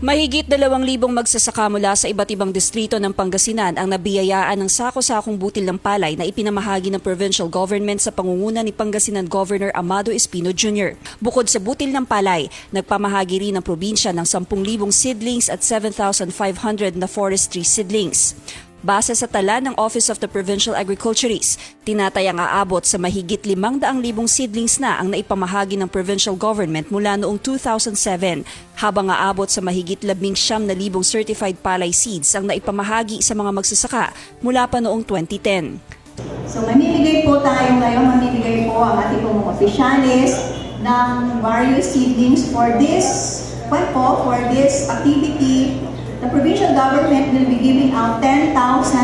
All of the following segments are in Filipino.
Mahigit 2,000 magsasaka mula sa iba't ibang distrito ng Pangasinan ang nabiyayaan ng sako-sakong butil ng palay na ipinamahagi ng provincial government sa pangunguna ni Pangasinan Governor Amado Espino Jr. Bukod sa butil ng palay, nagpamahagi rin ng probinsya ng 10,000 seedlings at 7,500 na forestry seedlings. Base sa tala ng Office of the Provincial Agriculturist, tinatayang aabot sa mahigit 500,000 seedlings na ang naipamahagi ng provincial government mula noong 2007, habang aabot sa mahigit 19,000 certified palay seeds ang naipamahagi sa mga magsasaka mula pa noong 2010. So mamimigay po tayo ngayon, mamimigay po ang ating mga opisyalis ng various seedlings for this activity. The provincial government will be giving out 10,000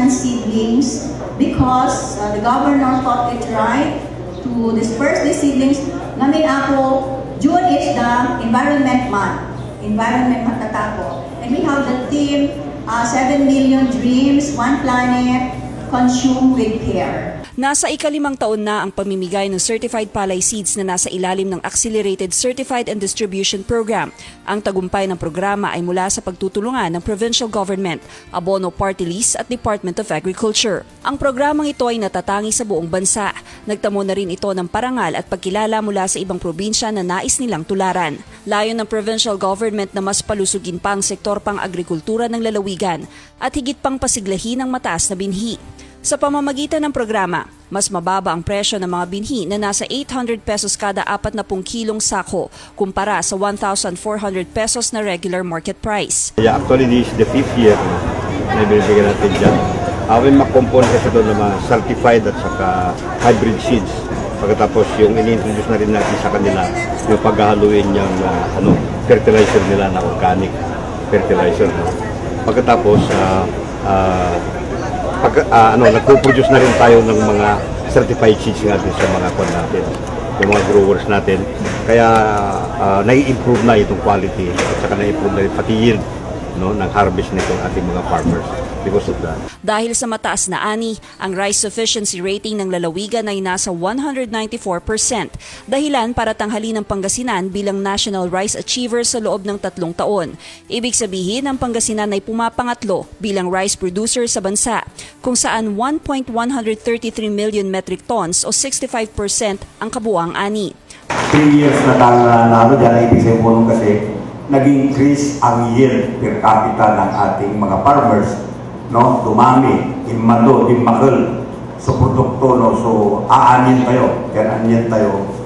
seedlings because the governor thought it right to disperse these seedlings. Ngamin ako, June is the Environment Month. Environment Month natako. And we have the theme, 7 million dreams, 1 planet, consume with care. Nasa ika-5 taon na ang pamimigay ng certified palay seeds na nasa ilalim ng Accelerated Certified and Distribution Program. Ang tagumpay ng programa ay mula sa pagtutulungan ng provincial government, Abono Party List at Department of Agriculture. Ang programang ito ay natatangi sa buong bansa. Nagtamo na rin ito ng parangal at pagkilala mula sa ibang probinsya na nais nilang tularan. Layon ng provincial government na mas palusugin pa ang sektor pang-agrikultura ng lalawigan at higit pang pasiglahin ang mataas na binhi. Sa pamamagitan ng programa, mas mababa ang presyo ng mga binhi na nasa 800 pesos kada 40 kilong sako kumpara sa 1,400 pesos na regular market price. Yeah, actually, this is the 5th year na ibibigyan natin dyan. May makompon kasi doon na mga certified at saka hybrid seeds. Pagkatapos yung ini-introduce na rin natin sa kanila, yung paghahaluin yung fertilizer nila na organic fertilizer. Pagkatapos, nagpo-produce na rin tayo ng mga certified seeds natin sa mga kwan natin, yung mga growers natin. Kaya nai-improve na itong quality at saka nai-improve na rin pati yield ng harvest nitong ating mga farmers because of that. Dahil sa mataas na ani, ang rice sufficiency rating ng lalawigan ay nasa 194%, dahilan para tanghalin ng Pangasinan bilang National Rice Achiever sa loob ng 3 taon. Ibig sabihin, ang Pangasinan ay pumapangatlo bilang rice producer sa bansa, kung saan 1.133 million metric tons o 65% ang kabuuang ani. 3 years na dyan, ibig sabihin po kasi nag-increase ang yield per capita ng ating mga farmers, dumami, imahal sa produkto, so aanin tayo,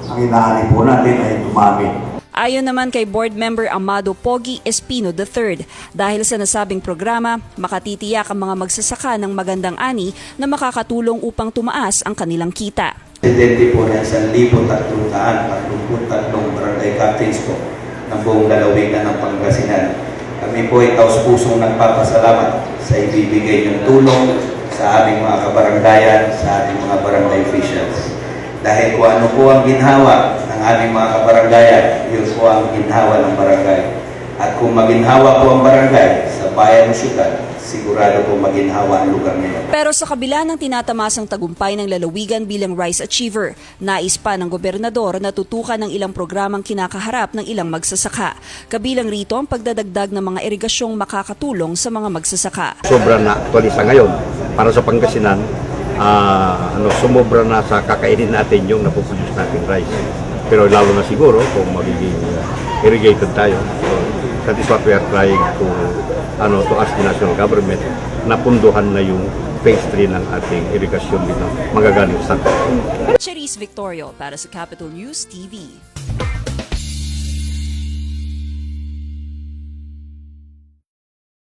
ang inaani po natin ay dumami. Ayon naman kay Board Member Amado Pogi Espino III, dahil sa nasabing programa, makatitiyak ang mga magsasaka ng magandang ani na makakatulong upang tumaas ang kanilang kita. Presidente po ng 1,333 barangay captains po ng buong lalawigan ng Pangasinan. Kami po ay taus-pusong nagpapasalamat sa ibibigay ng tulong sa aming mga kabaranggayan, sa aming mga barangay officials. Dahil kung ano po ang ginhawa ng aming mga kabaranggayan, yun po ang ginhawa ng barangay. At kung maginhawa po ang barangay sa bayan o syudad, sigurado po maginhawa ang lugar nila. Pero sa kabila ng tinatamasang tagumpay ng lalawigan bilang Rice Achiever, nais pa ng gobernador na tutukan ng ilang programang kinakaharap ng ilang magsasaka. Kabilang rito ang pagdadagdag ng mga irigasyong makakatulong sa mga magsasaka. Sobra na actually sa ngayon, para sa Pangasinan, sumobra na sa kakainin natin yung napoproduce natin rice. Pero lalo na siguro kung magiging irrigated tayo. So, that is what we are trying to ask the national government na punduhan na yung phase 3 ng ating irigasyon dito magagaling sa Cherise Victorio para sa Capital News TV.